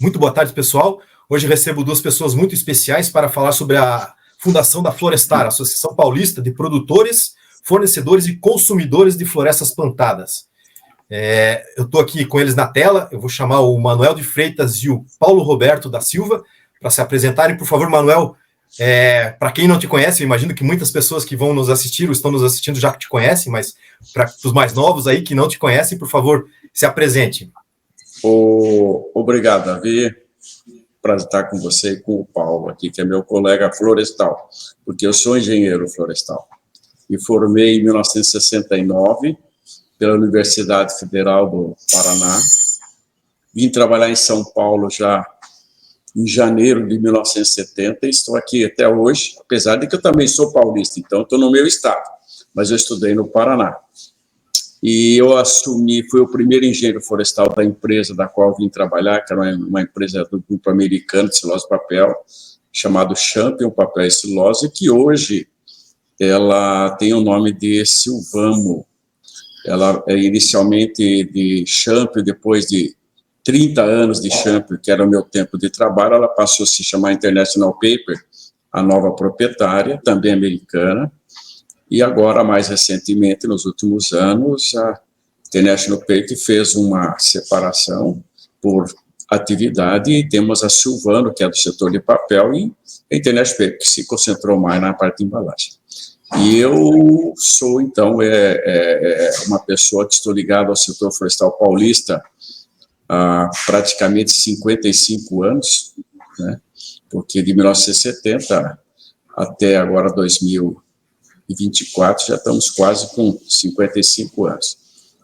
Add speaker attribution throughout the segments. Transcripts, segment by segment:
Speaker 1: Muito boa tarde, pessoal. Hoje recebo duas pessoas muito especiais para falar sobre a fundação da Florestar, Associação Paulista de Produtores, Fornecedores e Consumidores de Florestas Plantadas. Eu estou aqui com eles na tela, eu vou chamar o Manuel de Freitas e o Paulo Roberto da Silva para se apresentarem. Por favor, Manuel, para quem não te conhece, eu imagino que muitas pessoas que vão nos assistir ou estão nos assistindo já te conhecem, mas para os mais novos aí que não te conhecem, por favor, se apresente.
Speaker 2: Obrigado, Davi. Prazer estar com você e com o Paulo aqui, que é meu colega florestal, porque eu sou engenheiro florestal. Me formei em 1969 pela Universidade Federal do Paraná. Vim trabalhar em São Paulo já em janeiro de 1970 e estou aqui até hoje, apesar de que eu também sou paulista, então estou no meu estado, mas eu estudei no Paraná. E eu assumi, fui o primeiro engenheiro florestal da empresa da qual vim trabalhar, que era uma empresa do grupo americano de celulose e papel, chamado Champion Papel e Celulose, que hoje ela tem o nome de Sylvamo. Ela é inicialmente de Champion, depois de 30 anos de Champion, que era o meu tempo de trabalho, ela passou a se chamar International Paper, a nova proprietária, também americana. E agora, mais recentemente, nos últimos anos, a International Paper fez uma separação por atividade e temos a Sylvamo, que é do setor de papel, e a International Paper, que se concentrou mais na parte de embalagem. E eu sou, então, uma pessoa que estou ligado ao setor florestal paulista há praticamente 55 anos, né? Porque de 1970 até agora 2024 já estamos quase com 55 anos.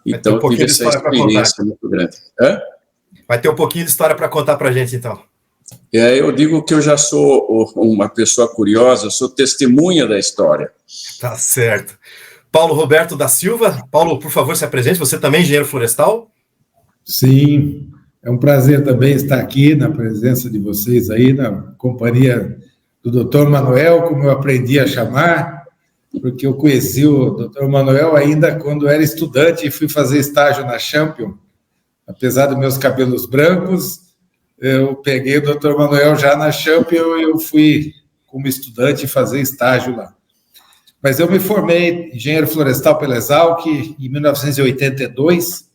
Speaker 2: Então, eu tive essa experiência muito grande.
Speaker 1: Vai ter um pouquinho de história para contar para a gente, então.
Speaker 2: Eu digo que eu já sou uma pessoa curiosa, eu sou testemunha da história.
Speaker 1: Tá certo. Paulo Roberto da Silva. Paulo, por favor, se apresente. Você também é engenheiro florestal?
Speaker 3: Sim, é um prazer também estar aqui na presença de vocês aí, na companhia do Dr. Manuel, como eu aprendi a chamar, porque eu conheci o Dr. Manuel ainda quando era estudante e fui fazer estágio na Champion. Apesar dos meus cabelos brancos, eu peguei o Dr. Manuel já na Champion e eu fui, como estudante, fazer estágio lá. Mas eu me formei engenheiro florestal pela Exalc em 1982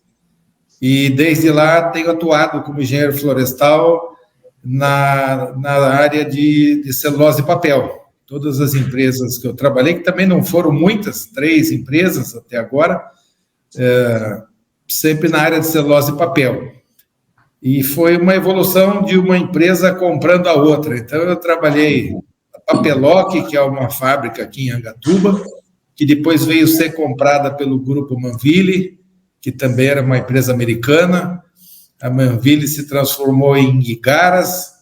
Speaker 3: e desde lá tenho atuado como engenheiro florestal na área de celulose e papel. Todas as empresas que eu trabalhei, que também não foram muitas, 3 empresas até agora, sempre na área de celulose e papel. E foi uma evolução de uma empresa comprando a outra. Então, eu trabalhei na Papeloc, que é uma fábrica aqui em Angatuba, que depois veio ser comprada pelo grupo Manville, que também era uma empresa americana. A Manville se transformou em Igaras,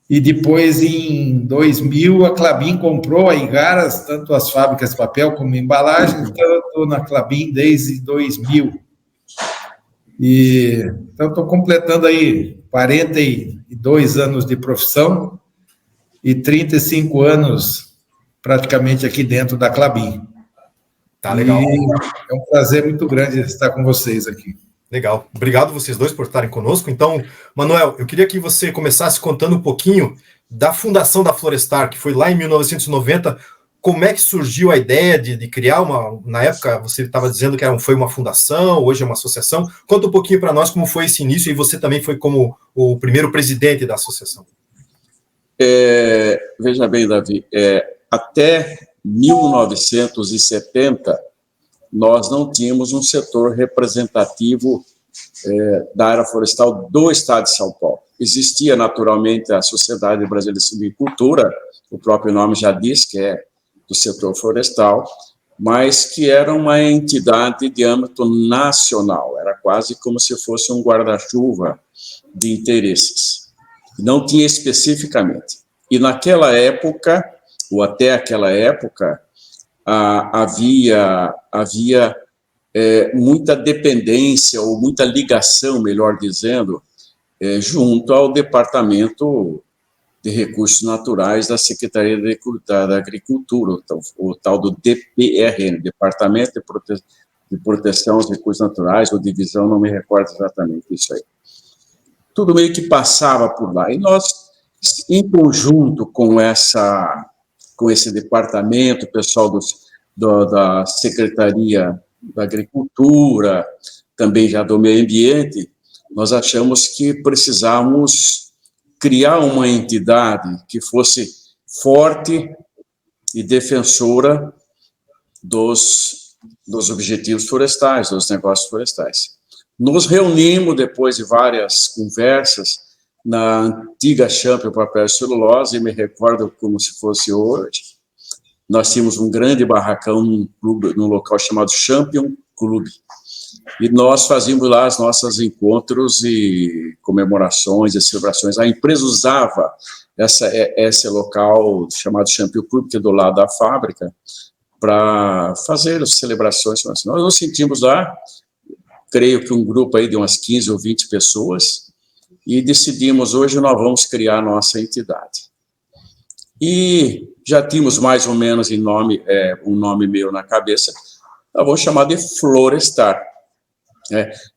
Speaker 3: e depois, em 2000, a Klabin comprou a Igaras, tanto as fábricas de papel como embalagens. Então, eu estou na Klabin desde 2000. Então, estou completando aí 42 anos de profissão e 35 anos praticamente aqui dentro da Klabin.
Speaker 1: Tá legal.
Speaker 3: E é um prazer muito grande estar com vocês aqui.
Speaker 1: Legal. Obrigado vocês dois por estarem conosco. Então, Manuel, eu queria que você começasse contando um pouquinho da fundação da Florestar, que foi lá em 1990. Como é que surgiu a ideia de criar uma... Na época, você estava dizendo que foi uma fundação, hoje é uma associação. Conta um pouquinho para nós como foi esse início, e você também foi como o primeiro presidente da associação.
Speaker 2: Veja bem, Davi, até 1970, nós não tínhamos um setor representativo da área florestal do estado de São Paulo. Existia, naturalmente, a Sociedade Brasileira de Silvicultura, o próprio nome já diz que é do setor florestal, mas que era uma entidade de âmbito nacional, era quase como se fosse um guarda-chuva de interesses. Não tinha especificamente. E naquela época, ou até aquela época, havia muita dependência, ou muita ligação, melhor dizendo, junto ao Departamento de Recursos Naturais da Secretaria da Agricultura, o tal do DPRN, Departamento de Proteção aos Recursos Naturais, ou Divisão, não me recordo exatamente isso aí. tudo meio que passava por lá. E nós, em conjunto com esse departamento, o pessoal da Secretaria da Agricultura, também já do Meio Ambiente, nós achamos que precisávamos criar uma entidade que fosse forte e defensora dos objetivos florestais, dos negócios florestais. Nos reunimos, depois de várias conversas, na antiga Champion Papel e Celulose, e me recordo como se fosse hoje. Nós tínhamos um grande barracão num local chamado Champion Clube, e nós fazíamos lá os nossos encontros e comemorações e celebrações. A empresa usava esse local chamado Champion Clube, que é do lado da fábrica, para fazer as celebrações. Nós nos sentimos lá, creio que um grupo aí de umas 15 ou 20 pessoas, e decidimos, hoje nós vamos criar a nossa entidade. E já tínhamos mais ou menos um nome meu na cabeça, nós vamos chamar de Florestar.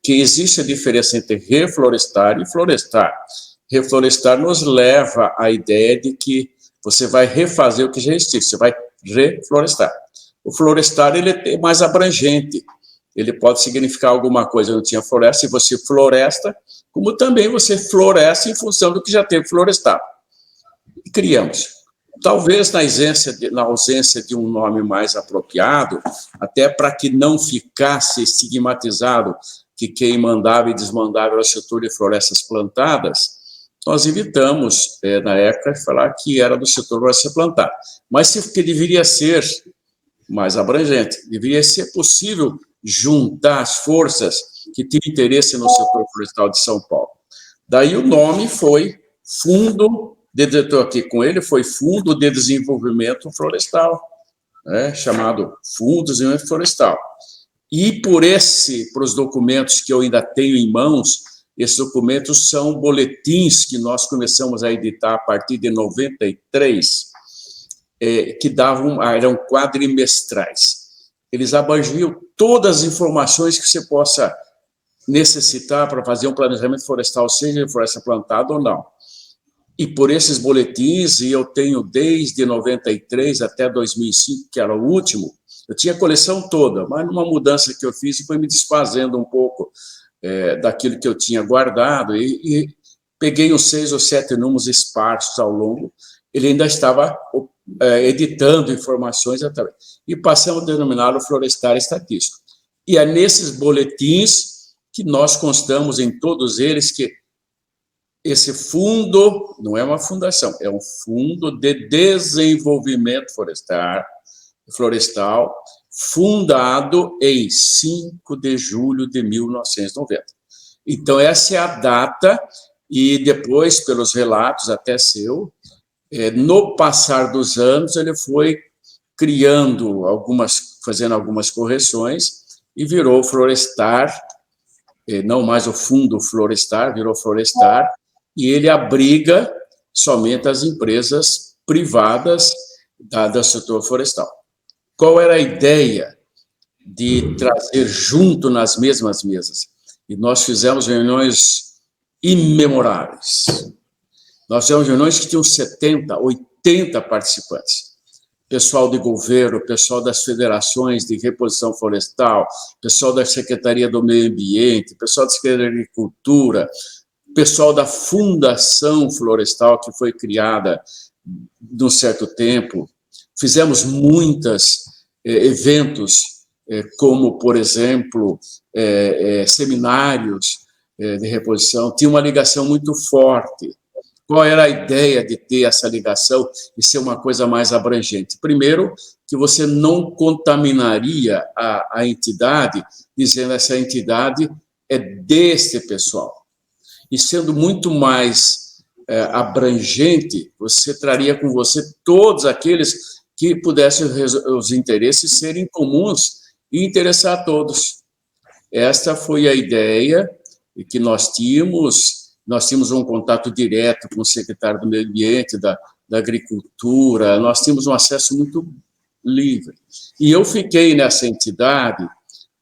Speaker 2: Que existe a diferença entre reflorestar e florestar. Reflorestar nos leva à ideia de que você vai refazer o que já existe, você vai reflorestar. O florestar, ele é mais abrangente, ele pode significar alguma coisa, não tinha floresta, e você floresta, como também você floresce em função do que já teve florestado. E criamos. Talvez na ausência de um nome mais apropriado, até para que não ficasse estigmatizado que quem mandava e desmandava era o setor de florestas plantadas, nós evitamos, na época, falar que era do setor de florestas plantadas. Mas que deveria ser mais abrangente, deveria ser possível juntar as forças que tinham interesse no setor florestal de São Paulo. Daí o nome foi estou aqui com ele, foi Fundo de Desenvolvimento Florestal, chamado Fundo de Desenvolvimento Florestal. E por os documentos que eu ainda tenho em mãos, esses documentos são boletins que nós começamos a editar a partir de 93, que eram quadrimestrais. Eles abrangiam todas as informações que você possa necessitar para fazer um planejamento florestal, seja de floresta plantada ou não. E por esses boletins, e eu tenho desde 93 até 2005, que era o último, eu tinha a coleção toda, mas numa mudança que eu fiz, foi me desfazendo um pouco daquilo que eu tinha guardado, e peguei uns 6 ou 7 números esparsos ao longo, ele ainda estava editando informações, e passamos a denominá-lo Florestar Estatístico. E é nesses boletins que nós constamos em todos eles que esse fundo não é uma fundação, é um fundo de desenvolvimento florestal, fundado em 5 de julho de 1990. Então, essa é a data, e depois, pelos relatos até seu, no passar dos anos, ele foi fazendo algumas correções, e virou Florestar, não mais o Fundo Florestar, virou Florestar, e ele abriga somente as empresas privadas do setor florestal. Qual era a ideia de trazer junto nas mesmas mesas? E nós fizemos reuniões imemoráveis. Nós fizemos reuniões que tinham 70, 80 participantes. Pessoal de governo, pessoal das federações de reposição florestal, pessoal da Secretaria do Meio Ambiente, pessoal da Secretaria de Agricultura, pessoal da Fundação Florestal, que foi criada de um certo tempo. Fizemos muitos eventos, como, por exemplo, seminários de reposição. Tinha uma ligação muito forte. Qual era a ideia de ter essa ligação e ser uma coisa mais abrangente? Primeiro, que você não contaminaria a entidade, dizendo que essa entidade é deste pessoal. E sendo muito mais abrangente, você traria com você todos aqueles que pudessem os interesses serem comuns e interessar a todos. Esta foi a ideia que nós tínhamos. Nós tínhamos um contato direto com o secretário do Meio Ambiente, da Agricultura, nós tínhamos um acesso muito livre. E eu fiquei nessa entidade,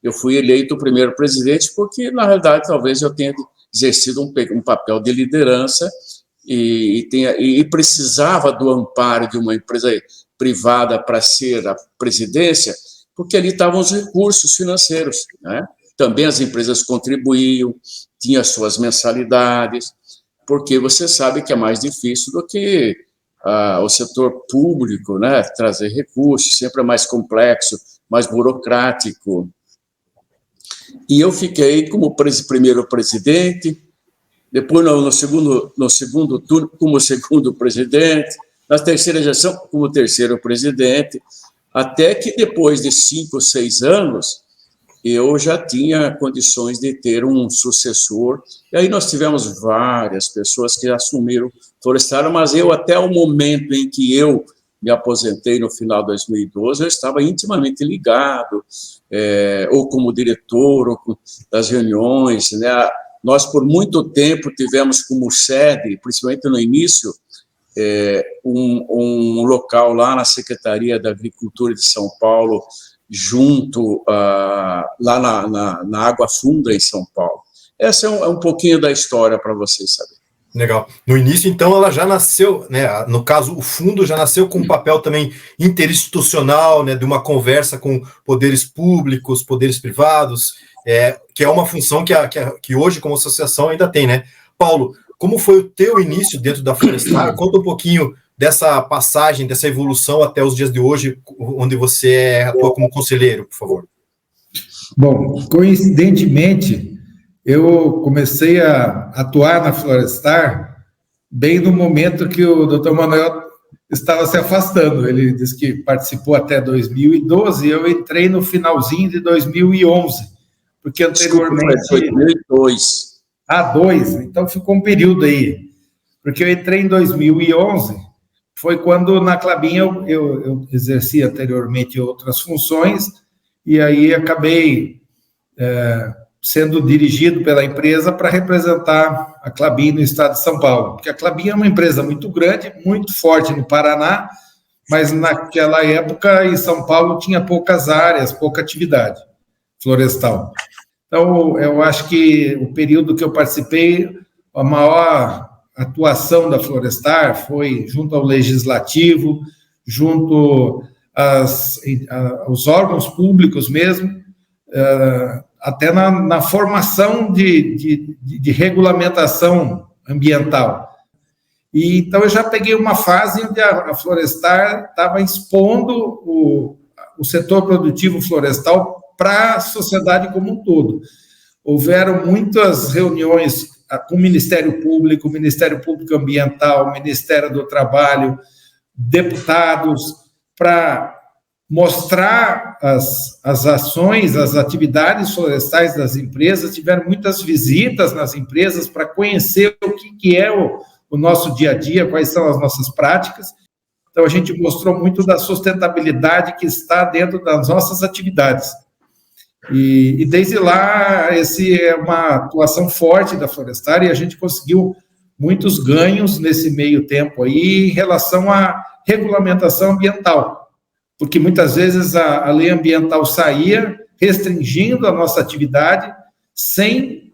Speaker 2: eu fui eleito o primeiro presidente, porque, na realidade, talvez eu tenha exercido um papel de liderança e precisava do amparo de uma empresa privada para ser a presidência, porque ali estavam os recursos financeiros, né? Também as empresas contribuíam, tinham as suas mensalidades, porque você sabe que é mais difícil do que o setor público, né? Trazer recursos, sempre é mais complexo, mais burocrático. E eu fiquei como primeiro presidente, depois no segundo turno como segundo presidente, na terceira gestão como terceiro presidente, até que depois de 5 ou 6 anos, eu já tinha condições de ter um sucessor, e aí nós tivemos várias pessoas que assumiram Florestal, mas eu, até o momento em que eu me aposentei no final de 2012, eu estava intimamente ligado, ou como diretor, ou das reuniões, né? Nós, por muito tempo, tivemos como sede, principalmente no início, um local lá na Secretaria da Agricultura de São Paulo, junto lá na Água Funda, em São Paulo. Essa é um pouquinho da história para vocês saberem.
Speaker 1: Legal. No início, então, ela já nasceu, né? No caso, o fundo já nasceu com um papel também interinstitucional, né? De uma conversa com poderes públicos, poderes privados, que é uma função que hoje, como associação, ainda tem, né? Paulo, como foi o teu início dentro da Florestal? Conta um pouquinho dessa passagem, dessa evolução até os dias de hoje, onde você atua como conselheiro, por favor.
Speaker 3: Bom, coincidentemente, eu comecei a atuar na Florestal bem no momento que o Dr. Manuel estava se afastando. Ele disse que participou até 2012 e eu entrei no finalzinho de 2011, porque anteriormente...
Speaker 2: Desculpa, 2002.
Speaker 3: 2, então ficou um período aí, porque eu entrei em 2011, foi quando na Klabin eu exerci anteriormente outras funções, e aí acabei sendo dirigido pela empresa para representar a Klabin no estado de São Paulo, porque a Klabin é uma empresa muito grande, muito forte no Paraná, mas naquela época em São Paulo tinha poucas áreas, pouca atividade florestal. Então, eu acho que o período que eu participei, a maior atuação da Florestal foi junto ao Legislativo, junto aos órgãos públicos mesmo, até na formação de regulamentação ambiental. E, então, eu já peguei uma fase onde a Florestal estava expondo o setor produtivo florestal para a sociedade como um todo. Houveram muitas reuniões com o Ministério Público Ambiental, Ministério do Trabalho, deputados, para mostrar as ações, as atividades florestais das empresas. Tiveram muitas visitas nas empresas para conhecer o que é o nosso dia a dia, quais são as nossas práticas. Então, a gente mostrou muito da sustentabilidade que está dentro das nossas atividades. E desde lá, essa é uma atuação forte da Florestal, e a gente conseguiu muitos ganhos nesse meio tempo aí em relação à regulamentação ambiental, porque muitas vezes a lei ambiental saía restringindo a nossa atividade sem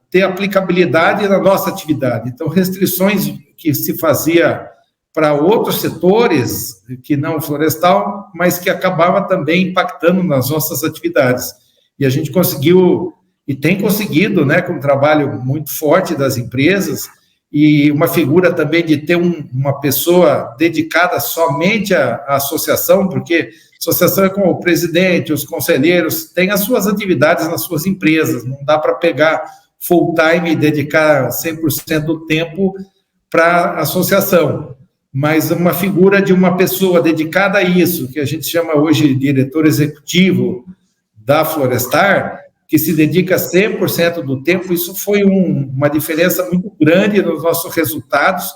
Speaker 3: ter aplicabilidade na nossa atividade. Então, restrições que se fazia para outros setores que não florestal, mas que acabava também impactando nas nossas atividades. E a gente conseguiu, e tem conseguido, né, com um trabalho muito forte das empresas, e uma figura também de ter uma pessoa dedicada somente à associação, porque a associação é com o presidente, os conselheiros, têm as suas atividades nas suas empresas, não dá para pegar full time e dedicar 100% do tempo para a associação. Mas uma figura de uma pessoa dedicada a isso, que a gente chama hoje de diretor executivo da Florestal, que se dedica 100% do tempo, isso foi uma diferença muito grande nos nossos resultados,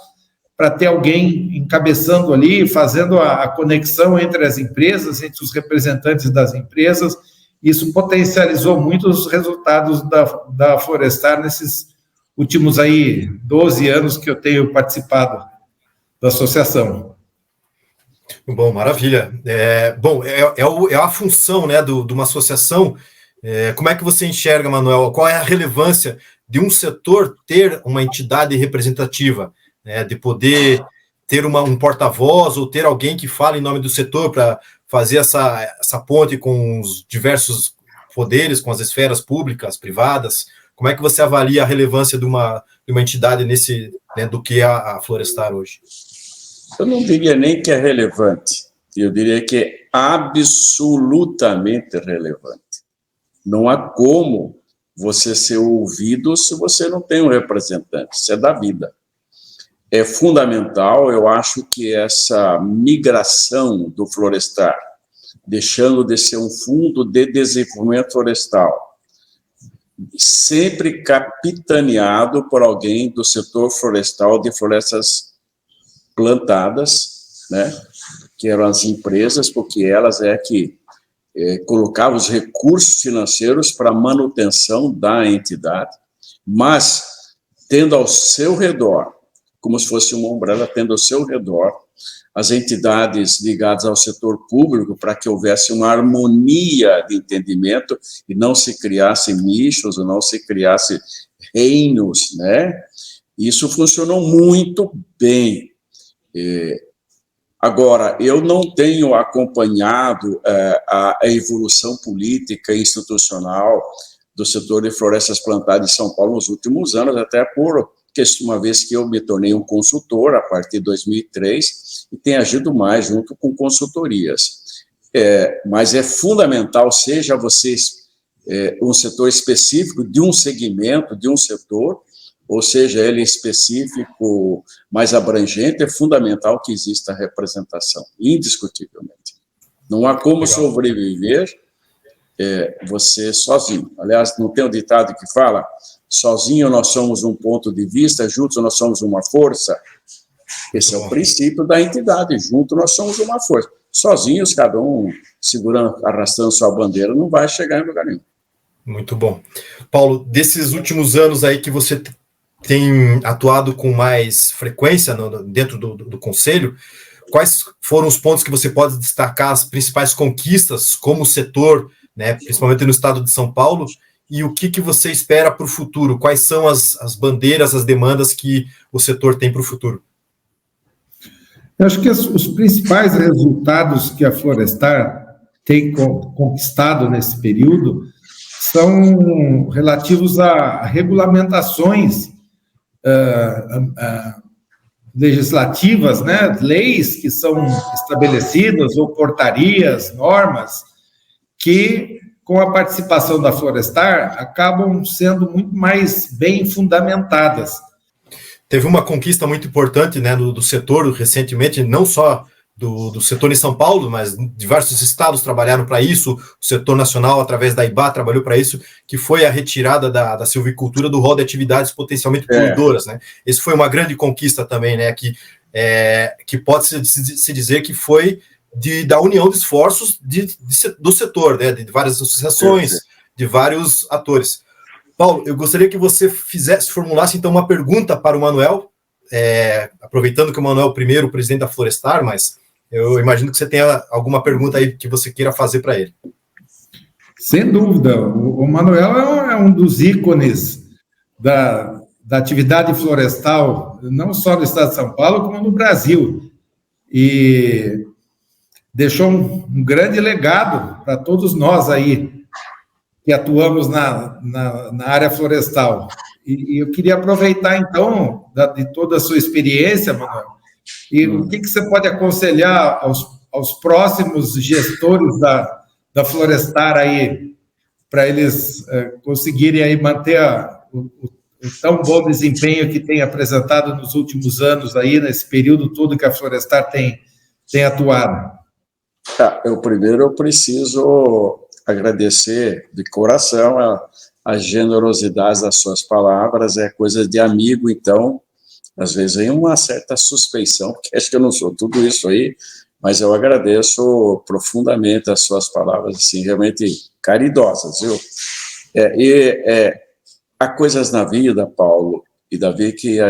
Speaker 3: para ter alguém encabeçando ali, fazendo a conexão entre as empresas, entre os representantes das empresas. Isso potencializou muito os resultados da Florestal nesses últimos 12 anos que eu tenho participado da associação.
Speaker 1: Bom, maravilha. É a função, né, de uma associação. Como é que você enxerga, Manuel? Qual é a relevância de um setor ter uma entidade representativa, né, de poder ter um porta-voz ou ter alguém que fale em nome do setor para fazer essa ponte com os diversos poderes, com as esferas públicas, privadas? Como é que você avalia a relevância de uma entidade nesse, né, do que é a Florestar hoje?
Speaker 2: Eu não diria nem que é relevante, eu diria que é absolutamente relevante. Não há como você ser ouvido se você não tem um representante, isso é da vida. É fundamental, eu acho que essa migração do Florestar, deixando de ser um fundo de desenvolvimento florestal, sempre capitaneado por alguém do setor florestal de florestas plantadas, né, que eram as empresas, porque elas que colocavam os recursos financeiros para a manutenção da entidade, mas tendo ao seu redor, como se fosse uma umbrella, tendo ao seu redor as entidades ligadas ao setor público para que houvesse uma harmonia de entendimento e não se criasse nichos, não se criasse reinos, né? Isso funcionou muito bem. Agora, eu não tenho acompanhado a evolução política e institucional do setor de florestas plantadas em São Paulo nos últimos anos, até uma vez que eu me tornei um consultor a partir de 2003 e tenho agido mais junto com consultorias. Mas é fundamental, seja você um setor específico de um segmento, de um setor, ou seja, ele específico, mais abrangente, é fundamental que exista representação, indiscutivelmente. Não há como sobreviver você sozinho. Aliás, não tem um ditado que fala, sozinho nós somos um ponto de vista, juntos nós somos uma força? Esse é o princípio da entidade, juntos nós somos uma força. Sozinhos, cada um segurando, arrastando sua bandeira, não vai chegar em lugar nenhum.
Speaker 1: Muito bom. Paulo, desses últimos anos aí que você tem atuado com mais frequência dentro do Conselho, quais foram os pontos que você pode destacar, as principais conquistas como setor, né, principalmente no estado de São Paulo, e o que você espera para o futuro? Quais são as bandeiras, as demandas que o setor tem para o futuro?
Speaker 3: Eu acho que os principais resultados que a Florestar tem conquistado nesse período são relativos a regulamentações legislativas, né, leis que são estabelecidas, ou portarias, normas, que, com a participação da Florestar, acabam sendo muito mais bem fundamentadas.
Speaker 1: Teve uma conquista muito importante, né, do setor recentemente, não só do setor em São Paulo, mas diversos estados trabalharam para isso, o setor nacional, através da IBA, trabalhou para isso, que foi a retirada da silvicultura do rol de atividades potencialmente poluidoras, né? Esse foi uma grande conquista também, né, que pode-se dizer que foi da união de esforços do setor, né, de várias associações, de vários atores. Paulo, eu gostaria que você formulasse, então, uma pergunta para o Manuel, aproveitando que o Manuel é o primeiro presidente da Florestar, mas eu imagino que você tenha alguma pergunta aí que você queira fazer para ele.
Speaker 3: Sem dúvida, o Manuel é um dos ícones da atividade florestal, não só no estado de São Paulo, como no Brasil, e deixou um grande legado para todos nós aí, que atuamos na área florestal. E eu queria aproveitar, então, de toda a sua experiência, Manuel, e o que você pode aconselhar aos próximos gestores da Florestar aí, para eles conseguirem aí manter o tão bom desempenho que tem apresentado nos últimos anos aí, nesse período todo que a Florestar tem atuado?
Speaker 2: Primeiro eu preciso agradecer de coração a generosidade das suas palavras, é coisa de amigo, então, às vezes vem uma certa suspeição, porque acho que eu não sou tudo isso aí, mas eu agradeço profundamente as suas palavras, assim, realmente caridosas, viu? Há coisas na vida, Paulo e Davi, que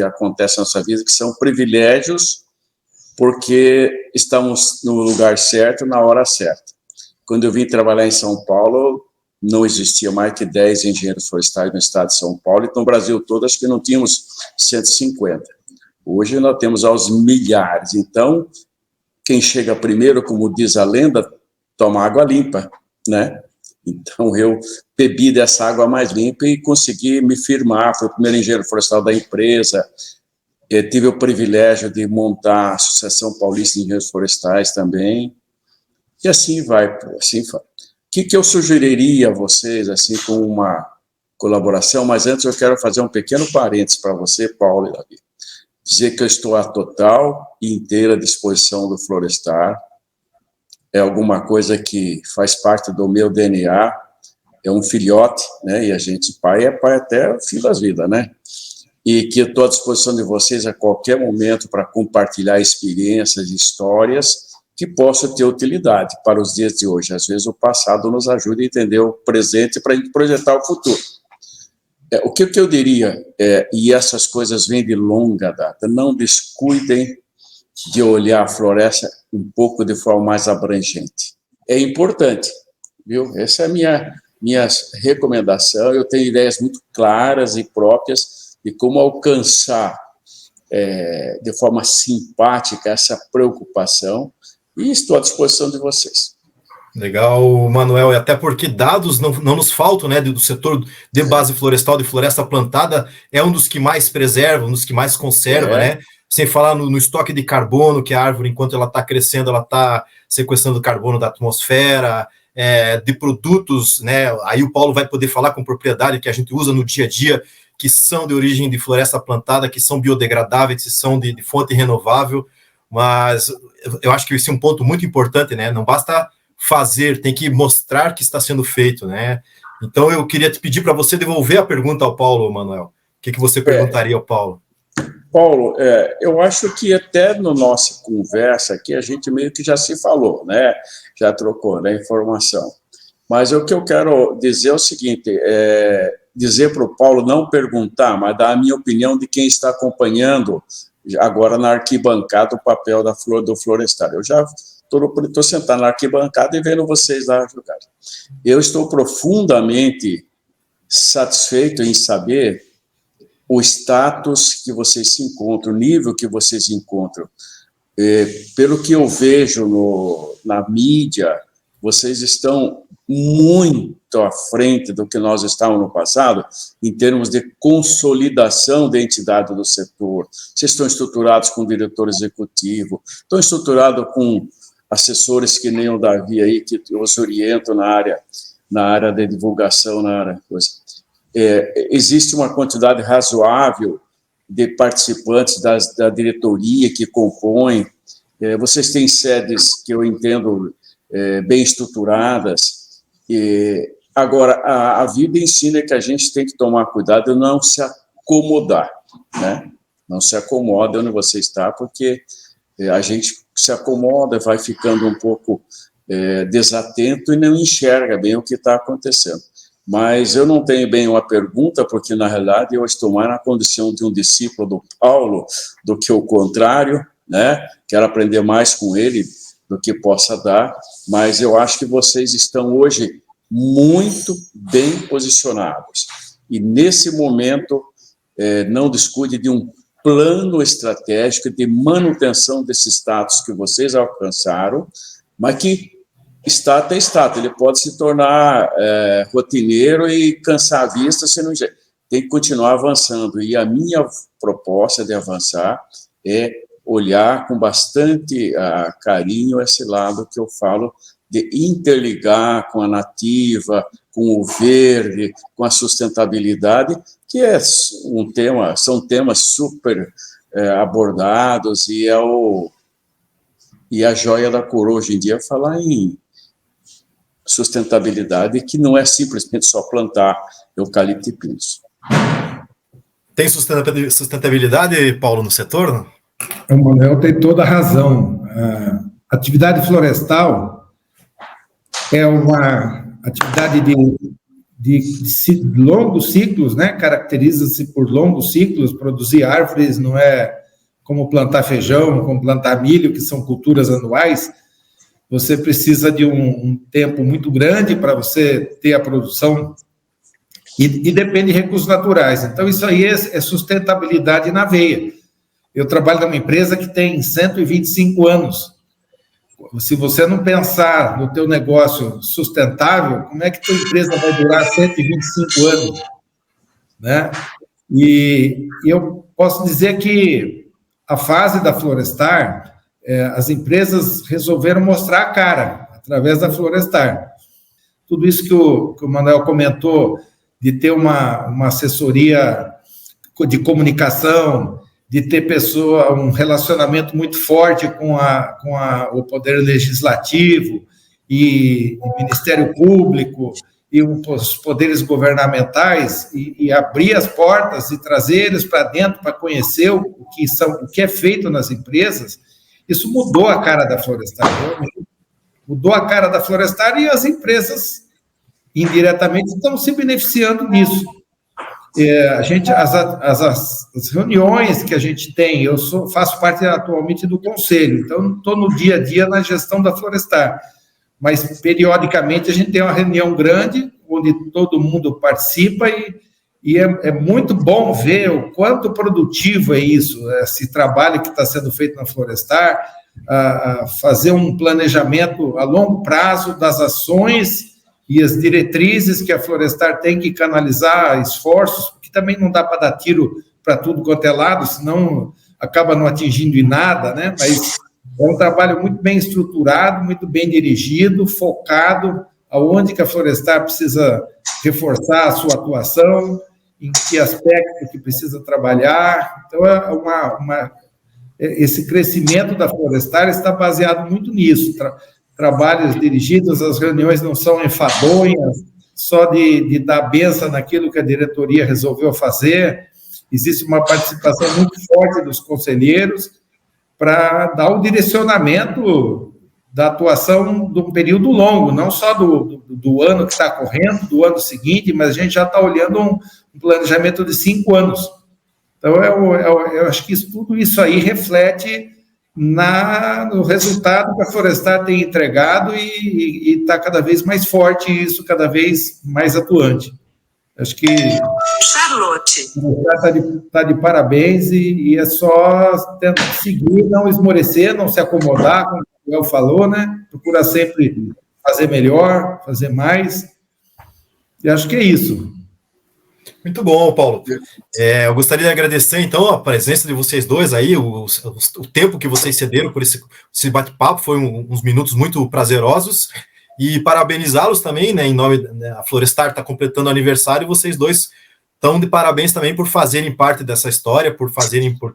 Speaker 2: acontece na nossa vida, que são privilégios, porque estamos no lugar certo, na hora certa. Quando eu vim trabalhar em São Paulo, não existia mais que 10 engenheiros florestais no estado de São Paulo, então no Brasil todo acho que não tínhamos 150. Hoje nós temos aos milhares. Então, quem chega primeiro, como diz a lenda, toma água limpa, né? Então, eu bebi dessa água mais limpa e consegui me firmar. Fui o primeiro engenheiro florestal da empresa. Eu tive o privilégio de montar a Associação Paulista de Engenheiros Florestais também. E assim vai, assim vai. O que eu sugeriria a vocês, assim, com uma colaboração? Mas antes eu quero fazer um pequeno parênteses para você, Paulo e Davi. Dizer que eu estou à total e inteira disposição do Florestar. É alguma coisa que faz parte do meu DNA, é um filhote, né? E a gente, pai é pai até o fim das vidas, né? E que eu estou à disposição de vocês a qualquer momento para compartilhar experiências, histórias que possam ter utilidade para os dias de hoje. Às vezes o passado nos ajuda a entender o presente para a gente projetar o futuro. O que eu diria, e essas coisas vêm de longa data, não descuidem de olhar a floresta um pouco de forma mais abrangente. É importante, viu? Essa é a minha recomendação. Eu tenho ideias muito claras e próprias de como alcançar de forma simpática essa preocupação e estou à disposição de vocês.
Speaker 1: Legal, Manuel, e até porque dados não nos faltam, né, do setor de base florestal, de floresta plantada, é um dos que mais preserva, um dos que mais conserva, né, sem falar no estoque de carbono, que a árvore, enquanto ela está crescendo, ela está sequestrando carbono da atmosfera, de produtos, né, aí o Paulo vai poder falar com propriedade que a gente usa no dia a dia, que são de origem de floresta plantada, que são biodegradáveis, que são de fonte renovável, mas eu acho que esse é um ponto muito importante, né, não basta fazer, tem que mostrar que está sendo feito, né? Então eu queria te pedir para você devolver a pergunta ao Paulo, Manuel. O que você perguntaria ao Paulo?
Speaker 2: Paulo, eu acho que até na nossa conversa aqui a gente meio que já se falou, né? Já trocou, né, informação. Mas o que eu quero dizer é o seguinte, dizer para o Paulo não perguntar, mas dar a minha opinião de quem está acompanhando agora na arquibancada o papel do Florestar. Eu já estou sentado na arquibancada e vendo vocês lá jogar. Eu estou profundamente satisfeito em saber o status que vocês se encontram, o nível que vocês encontram. Pelo que eu vejo na mídia, vocês estão muito à frente do que nós estávamos no passado, em termos de consolidação da entidade do setor. Vocês estão estruturados com diretor executivo, estão estruturados com assessores que nem o Davi aí, que os orientam na área de divulgação, na área coisa. Existe uma quantidade razoável de participantes da diretoria que compõem. Vocês têm sedes que eu entendo bem estruturadas. Agora, a vida ensina que a gente tem que tomar cuidado e não se acomodar, né? Não se acomoda onde você está, porque a gente se acomoda, vai ficando um pouco desatento e não enxerga bem o que está acontecendo. Mas eu não tenho bem uma pergunta, porque, na realidade, eu estou mais na condição de um discípulo do Paulo do que o contrário, né? Quero aprender mais com ele do que possa dar, mas eu acho que vocês estão hoje muito bem posicionados. E, nesse momento, não descuide de um plano estratégico de manutenção desse status que vocês alcançaram, mas que status é status, ele pode se tornar rotineiro e cansar a vista, se não tem que continuar avançando. E a minha proposta de avançar é olhar com bastante carinho esse lado que eu falo de interligar com a nativa, com o verde, com a sustentabilidade, que são temas super abordados, e a joia da coroa hoje em dia é falar em sustentabilidade, que não é simplesmente só plantar eucalipto e pinos.
Speaker 1: Tem sustentabilidade, Paulo, no setor?
Speaker 3: O Manuel tem toda a razão. A atividade florestal é uma atividade de longos ciclos, né? Caracteriza-se por longos ciclos. Produzir árvores não é como plantar feijão, como plantar milho, que são culturas anuais. você precisa de um tempo muito grande para você ter a produção e depende de recursos naturais. Então, isso aí é sustentabilidade na veia. Eu trabalho numa empresa que tem 125 anos. Se você não pensar no teu negócio sustentável, como é que tua empresa vai durar 125 anos? Né? E eu posso dizer que a fase da Florestar, as empresas resolveram mostrar a cara através da Florestar. Tudo isso que o Manuel comentou, de ter uma assessoria de comunicação, de ter um relacionamento muito forte com o Poder Legislativo e Ministério Público e os poderes governamentais, e abrir as portas e trazer eles para dentro para conhecer o que é feito nas empresas, isso mudou a cara da Florestar. Mudou a cara da Florestar, e as empresas, indiretamente, estão se beneficiando disso. As reuniões que a gente tem, eu faço parte atualmente do conselho, então estou no dia a dia na gestão da Florestar, mas periodicamente a gente tem uma reunião grande, onde todo mundo participa, e é muito bom ver o quanto produtivo é isso, esse trabalho que está sendo feito na Florestar, fazer um planejamento a longo prazo das ações e as diretrizes que a Florestar tem que canalizar esforços, porque também não dá para dar tiro para tudo quanto é lado, senão acaba não atingindo em nada, né? Mas é um trabalho muito bem estruturado, muito bem dirigido, focado aonde que a Florestar precisa reforçar a sua atuação, em que aspecto que precisa trabalhar. Então, esse crescimento da Florestar está baseado muito nisso. Trabalhos dirigidos, as reuniões não são enfadonhas, só de dar benção naquilo que a diretoria resolveu fazer. Existe uma participação muito forte dos conselheiros para dar o direcionamento da atuação de um período longo, não só do ano que está correndo, do ano seguinte, mas a gente já está olhando um planejamento de 5 anos. Então, eu acho que tudo isso aí reflete no resultado que a Florestar tem entregado, e está cada vez mais forte, e isso cada vez mais atuante. Acho que Charlotte está de parabéns, e é só tentar seguir, não esmorecer, não se acomodar, como o Miguel falou, né? Procurar sempre fazer melhor, fazer mais, e acho que é isso.
Speaker 1: Muito bom, Paulo. Eu gostaria de agradecer, então, a presença de vocês dois aí, o tempo que vocês cederam por esse bate-papo, foi uns minutos muito prazerosos, e parabenizá-los também, né, em nome da Florestar, está completando aniversário, e vocês dois estão de parabéns também por fazerem parte dessa história, por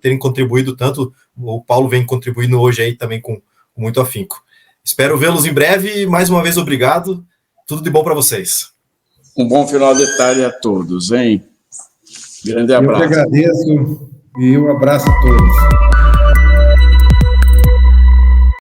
Speaker 1: terem contribuído tanto. O Paulo vem contribuindo hoje aí também com muito afinco. Espero vê-los em breve, e mais uma vez obrigado, tudo de bom para vocês.
Speaker 2: Um bom final de tarde a todos, hein? Grande abraço.
Speaker 3: Eu que agradeço, e um abraço a todos.